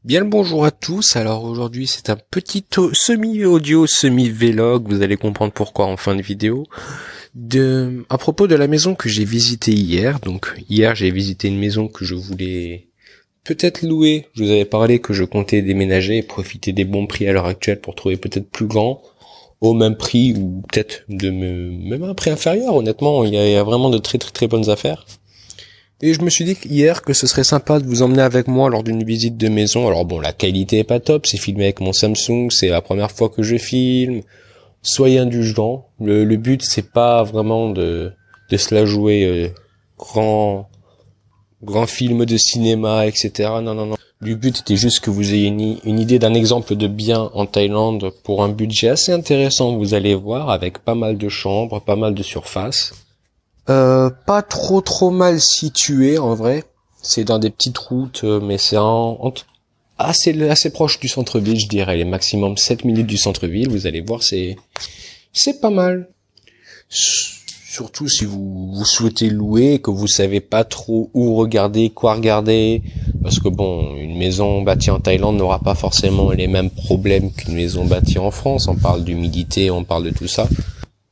Bien le bonjour à tous. Alors aujourd'hui c'est un petit semi-audio, semi-vlog, vous allez comprendre pourquoi en fin de vidéo, à propos de la maison que j'ai visitée hier. Donc hier j'ai visité une maison que je voulais peut-être louer. Je vous avais parlé que je comptais déménager et profiter des bons prix à l'heure actuelle pour trouver peut-être plus grand, au même prix ou peut-être même un prix inférieur. Honnêtement, il y a vraiment de très très très bonnes affaires. Et je me suis dit hier que ce serait sympa de vous emmener avec moi lors d'une visite de maison. Alors bon, la qualité est pas top, c'est filmé avec mon Samsung, c'est la première fois que je filme. Soyez indulgents. Le but c'est pas vraiment de se la jouer grand film de cinéma, etc. Non, non, non. Le but était juste que vous ayez une idée d'un exemple de bien en Thaïlande pour un budget assez intéressant, vous allez voir, avec pas mal de chambres, pas mal de surface. Pas trop mal situé en vrai. C'est dans des petites routes, mais c'est assez proche du centre-ville, je dirais. Les maximum 7 minutes du centre-ville. Vous allez voir, c'est pas mal. Surtout si vous souhaitez louer et que vous savez pas trop où regarder, quoi regarder. Parce que bon, une maison bâtie en Thaïlande n'aura pas forcément les mêmes problèmes qu'une maison bâtie en France. On parle d'humidité, on parle de tout ça.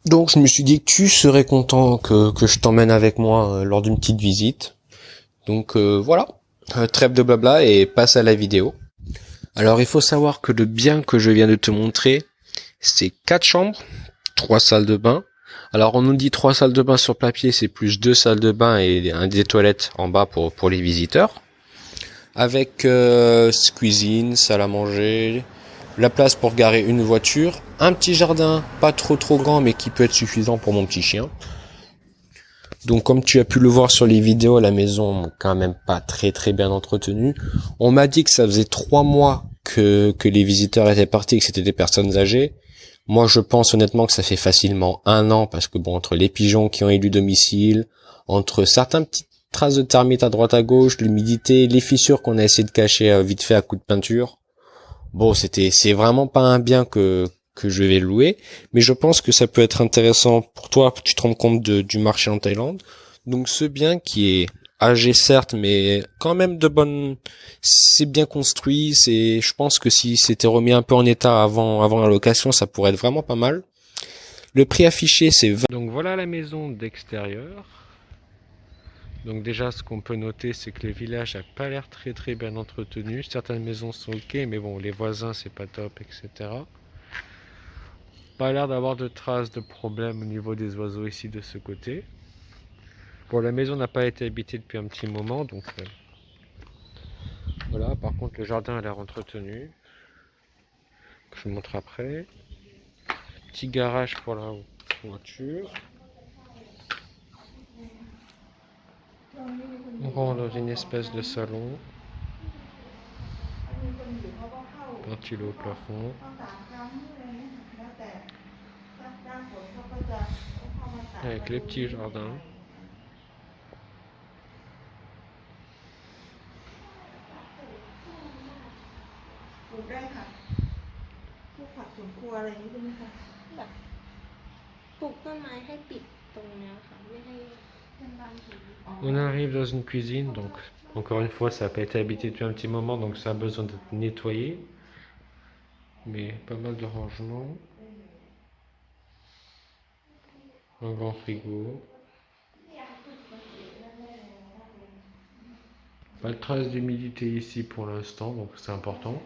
Donc je me suis dit que tu serais content que je t'emmène avec moi lors d'une petite visite. Donc voilà, trêve de blabla et passe à la vidéo. Alors il faut savoir que le bien que je viens de te montrer, c'est 4 chambres, 3 salles de bain. Alors on nous dit 3 salles de bain sur papier, c'est plus 2 salles de bain et des toilettes en bas pour les visiteurs. Avec cuisine, salle à manger, la place pour garer une voiture, un petit jardin, pas trop grand mais qui peut être suffisant pour mon petit chien. Donc comme tu as pu le voir sur les vidéos, la maison n'est quand même pas très bien entretenue. On m'a dit que ça faisait 3 mois que les visiteurs étaient partis et que c'était des personnes âgées. Moi je pense honnêtement que ça fait facilement 1 an parce que bon, entre les pigeons qui ont élu domicile, entre certaines petites traces de termites à droite à gauche, l'humidité, les fissures qu'on a essayé de cacher vite fait à coups de peinture. Bon, c'est vraiment pas un bien que je vais louer, mais je pense que ça peut être intéressant pour toi, tu te rends compte du marché en Thaïlande. Donc ce bien qui est âgé certes, mais quand même c'est bien construit, je pense que si c'était remis un peu en état avant la location, ça pourrait être vraiment pas mal. Le prix affiché, c'est 20. Donc voilà la maison d'extérieur. Donc déjà, ce qu'on peut noter, c'est que le village a pas l'air très bien entretenu. Certaines maisons sont ok, mais bon, les voisins, c'est pas top, etc. Pas l'air d'avoir de traces de problème au niveau des oiseaux ici de ce côté. Bon, la maison n'a pas été habitée depuis un petit moment, donc voilà. Par contre, le jardin a l'air entretenu. Je vous montre après. Petit garage pour la voiture. On rentre dans une espèce de salon. Ventilo au plafond. Avec les petits jardins. On arrive dans une cuisine, donc encore une fois ça n'a pas été habité depuis un petit moment, donc ça a besoin d'être nettoyé. Mais pas mal de rangements. Un grand frigo. Pas de trace d'humidité ici pour l'instant, donc c'est important.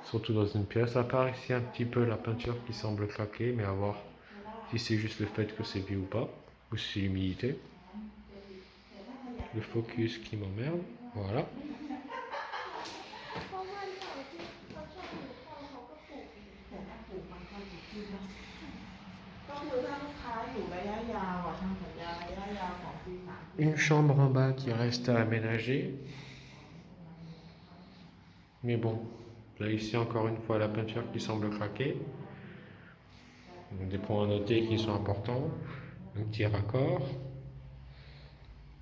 Surtout dans une pièce, à part ici un petit peu la peinture qui semble claquer, mais à voir si c'est juste le fait que c'est vieux ou pas, ou si c'est l'humidité. Le focus qui m'emmerde, voilà. Une chambre en bas qui reste à aménager. Mais bon, là ici encore une fois la peinture qui semble craquer. Donc, des points à noter qui sont importants. Un petit raccord.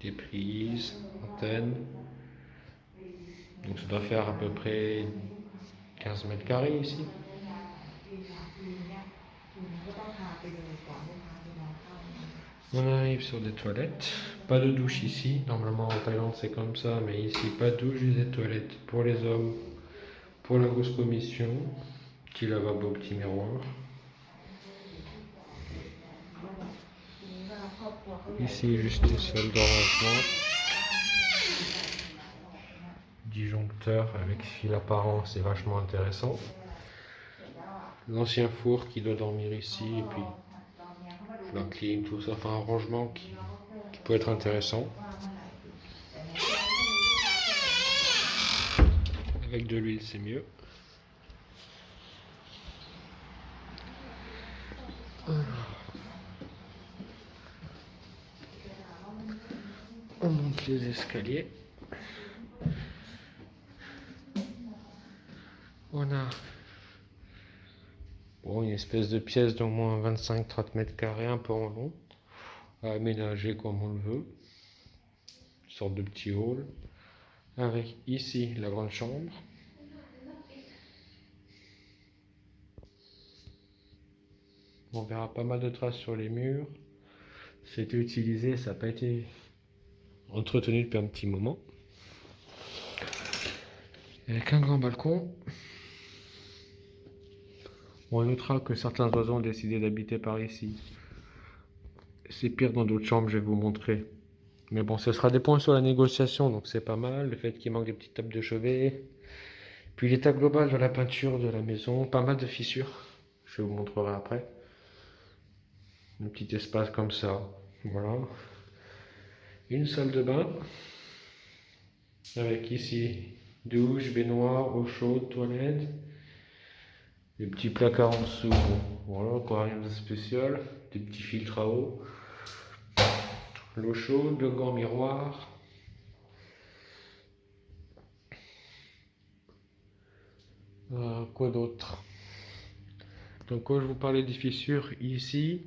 Des prises, antennes. Donc ça doit faire à peu près 15 mètres carrés ici. On arrive sur des toilettes. Pas de douche ici. Normalement en Thaïlande c'est comme ça, mais ici pas de douche, des toilettes pour les hommes Pour la grosse commission, petit lavabo, petit miroir. Ici, juste une salle de rangement. Disjoncteur avec fil apparent, c'est vachement intéressant. L'ancien four qui doit dormir ici, et puis la clim, tout ça, enfin un rangement qui peut être intéressant. Avec de l'huile, c'est mieux. On monte les escaliers. On a une espèce de pièce d'au moins 25-30 mètres carrés, un peu en long, à aménager comme on le veut. Une sorte de petit hall. Avec ici la grande chambre. On verra pas mal de traces sur les murs. C'était utilisé, ça n'a pas été entretenu depuis un petit moment. Avec un grand balcon. On notera que certains oiseaux ont décidé d'habiter par ici. C'est pire dans d'autres chambres, je vais vous montrer. Mais bon, ce sera des points sur la négociation, donc c'est pas mal. Le fait qu'il manque des petites tables de chevet. Puis l'état global de la peinture de la maison, pas mal de fissures. Je vous montrerai après. Un petit espace comme ça, voilà. Une salle de bain. Avec ici, douche, baignoire, eau chaude, toilette. Des petits placards en dessous, voilà, quoi, rien de spécial. Des petits filtres à eau. L'eau chaude, le grand miroir. Quoi d'autre? Donc quand je vous parlais des fissures, ici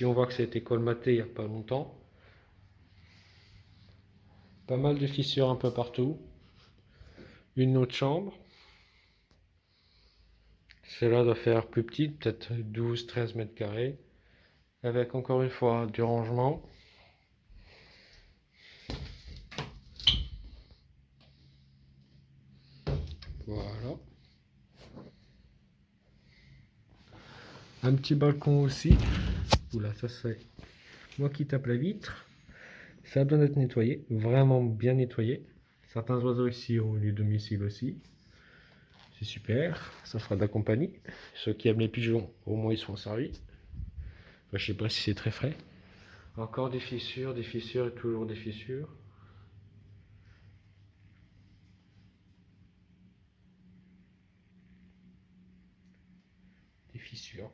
on voit que ça a été colmaté il n'y a pas longtemps. Pas mal de fissures un peu partout. Une autre chambre. Celle-là doit faire plus petite, peut-être 12-13 mètres carrés. Avec encore une fois du rangement. Voilà. Un petit balcon aussi. Oula, ça c'est moi qui tape la vitre. Ça a besoin d'être nettoyé, vraiment bien nettoyé. Certains oiseaux ici ont eu du domicile aussi. C'est super, ça fera de la compagnie. Ceux qui aiment les pigeons, au moins ils seront servis. Enfin, je sais pas si c'est très frais. Encore des fissures et toujours des fissures. Des fissures.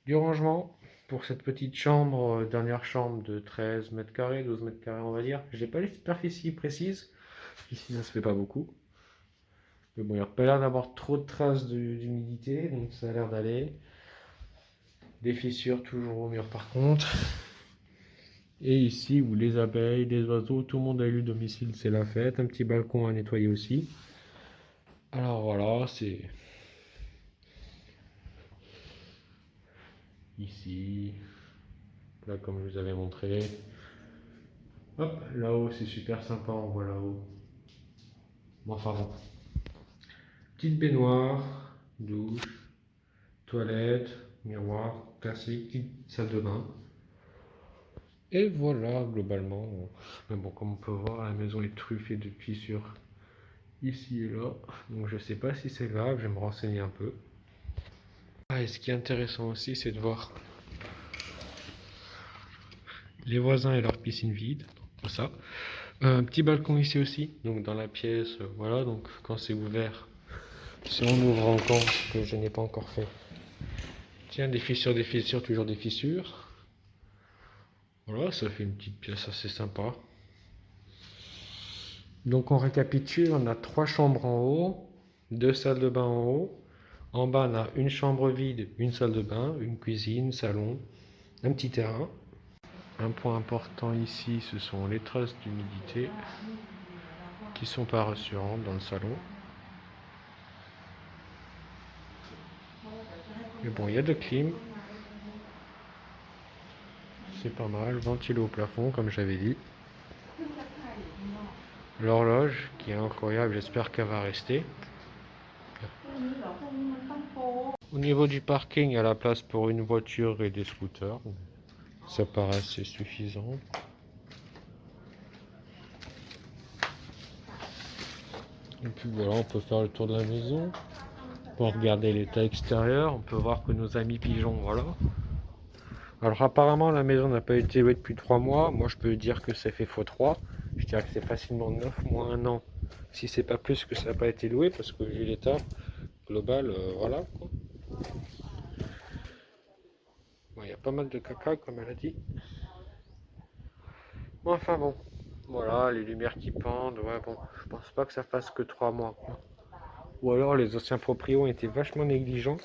Du rangement pour cette petite chambre, dernière chambre de 13 mètres carrés, 12 mètres carrés on va dire. J'ai pas les superficies précises. Ici ça se fait pas beaucoup. Mais bon, il n'y a pas l'air d'avoir trop de traces d'humidité, donc ça a l'air d'aller. Des fissures toujours au mur par contre. Et ici où les abeilles, les oiseaux, tout le monde a eu le domicile, c'est la fête. Un petit balcon à nettoyer aussi. Alors voilà, c'est ici, là comme je vous avais montré. Hop, là-haut c'est super sympa, on voit là-haut. Bon, enfin bon. Petite baignoire, douche, toilette, miroir, classique, petite salle de bain. Et voilà, globalement. Mais bon, comme on peut voir, la maison est truffée de fissures ici et là. Donc je sais pas si c'est grave, je vais me renseigner un peu. Ah, et ce qui est intéressant aussi, c'est de voir les voisins et leur piscine vide. Comme ça. Un petit balcon ici aussi, donc dans la pièce. Voilà, donc quand c'est ouvert, si on ouvre encore, que je n'ai pas encore fait. Tiens, des fissures, toujours des fissures. Voilà, ça fait une petite pièce assez sympa. Donc on récapitule, on a 3 chambres en haut, 2 salles de bain en haut. En bas, on a une chambre vide, une salle de bain, une cuisine, salon, un petit terrain. Un point important ici, ce sont les traces d'humidité qui sont pas rassurantes dans le salon. Mais bon, il y a de clim. C'est pas mal, ventilé au plafond comme j'avais dit. L'horloge qui est incroyable, j'espère qu'elle va rester. Au niveau du parking, il y a la place pour une voiture et des scooters. Ça paraît assez suffisant. Et puis voilà, on peut faire le tour de la maison. Pour regarder l'état extérieur, on peut voir que nos amis pigeons, voilà. Alors apparemment la maison n'a pas été louée depuis 3 mois. Moi je peux dire que ça fait x3. Je dirais que c'est facilement 9 mois, 1 an. Si c'est pas plus que ça n'a pas été loué parce que vu l'état global, voilà quoi. Il y a pas mal de caca comme elle a dit. Bon, enfin bon. Voilà, les lumières qui pendent. Ouais bon, je pense pas que ça fasse que 3 mois quoi. Ou alors les anciens proprios étaient vachement négligents.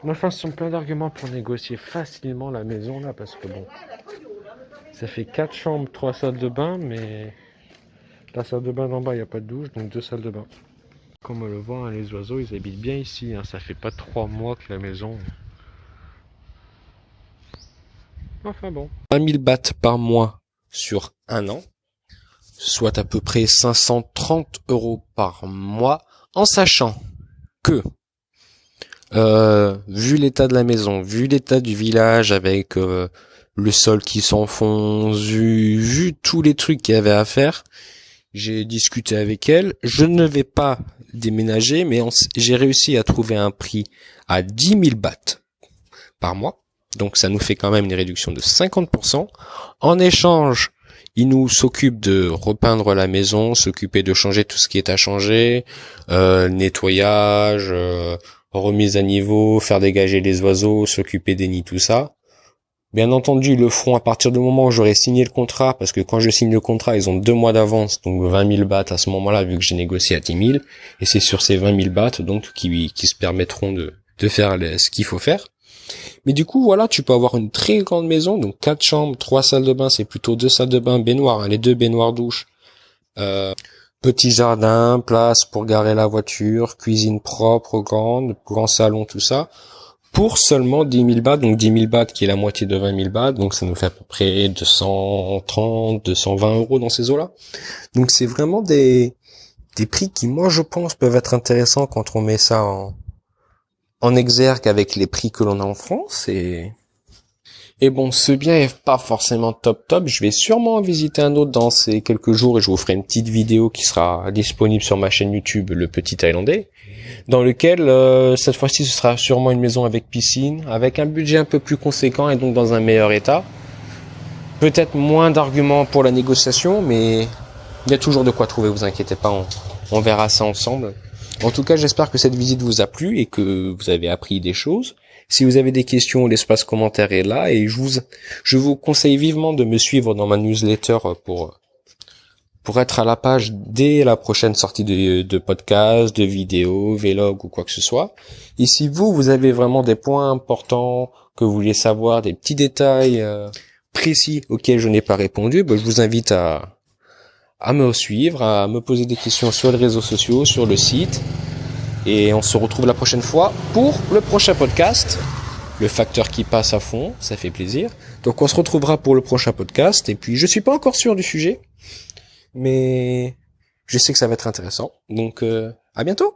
Mais enfin, ce sont plein d'arguments pour négocier facilement la maison là, parce que bon, ça fait 4 chambres, 3 salles de bain, mais la salle de bain d'en bas, il n'y a pas de douche, donc 2 salles de bain. Comme on le voit, hein, les oiseaux, ils habitent bien ici, hein, ça fait pas 3 mois que la maison... Enfin bon. 20 000 bahts par mois sur 1 an, soit à peu près 530 € par mois, en sachant que vu l'état de la maison, vu l'état du village avec le sol qui s'enfonce, vu tous les trucs qu'il y avait à faire, j'ai discuté avec elle. Je ne vais pas déménager, mais j'ai réussi à trouver un prix à 10 000 bahts par mois. Donc ça nous fait quand même une réduction de 50%. En échange, il nous s'occupe de repeindre la maison, s'occuper de changer tout ce qui est à changer, nettoyage, remise à niveau, faire dégager les oiseaux, s'occuper des nids, tout ça. Bien entendu, ils le feront à partir du moment où j'aurai signé le contrat, parce que quand je signe le contrat, ils ont 2 mois d'avance, donc 20 000 bahts à ce moment-là, vu que j'ai négocié à 10 000, et c'est sur ces 20 000 bahts, donc, qui se permettront de faire ce qu'il faut faire. Mais du coup, voilà, tu peux avoir une très grande maison, donc 4 chambres, 3 salles de bain, c'est plutôt 2 salles de bain, baignoire, hein, les 2 baignoires douches, petit jardin, place pour garer la voiture, cuisine propre, grande, grand salon, tout ça, pour seulement 10 000 bahts, donc 10 000 bahts qui est la moitié de 20 000 bahts, donc ça nous fait à peu près 230, 220 € dans ces eaux-là. Donc c'est vraiment des prix qui, moi, je pense, peuvent être intéressants quand on met ça en exergue avec les prix que l'on a en France, et bon, ce bien est pas forcément top. Je vais sûrement en visiter un autre dans ces quelques jours et je vous ferai une petite vidéo qui sera disponible sur ma chaîne YouTube, Le Petit Thaïlandais, dans lequel, cette fois-ci, ce sera sûrement une maison avec piscine, avec un budget un peu plus conséquent et donc dans un meilleur état. Peut-être moins d'arguments pour la négociation, mais il y a toujours de quoi trouver, vous inquiétez pas, on verra ça ensemble. En tout cas, j'espère que cette visite vous a plu et que vous avez appris des choses. Si vous avez des questions, l'espace commentaire est là et je vous conseille vivement de me suivre dans ma newsletter pour être à la page dès la prochaine sortie de podcast, de vidéos, vlog ou quoi que ce soit. Et si vous avez vraiment des points importants que vous voulez savoir, des petits détails précis auxquels je n'ai pas répondu, je vous invite à me suivre, à me poser des questions sur les réseaux sociaux, sur le site. Et on se retrouve la prochaine fois pour le prochain podcast. Le facteur qui passe à fond, ça fait plaisir. Donc on se retrouvera pour le prochain podcast. Et puis je suis pas encore sûr du sujet, mais je sais que ça va être intéressant. Donc à bientôt.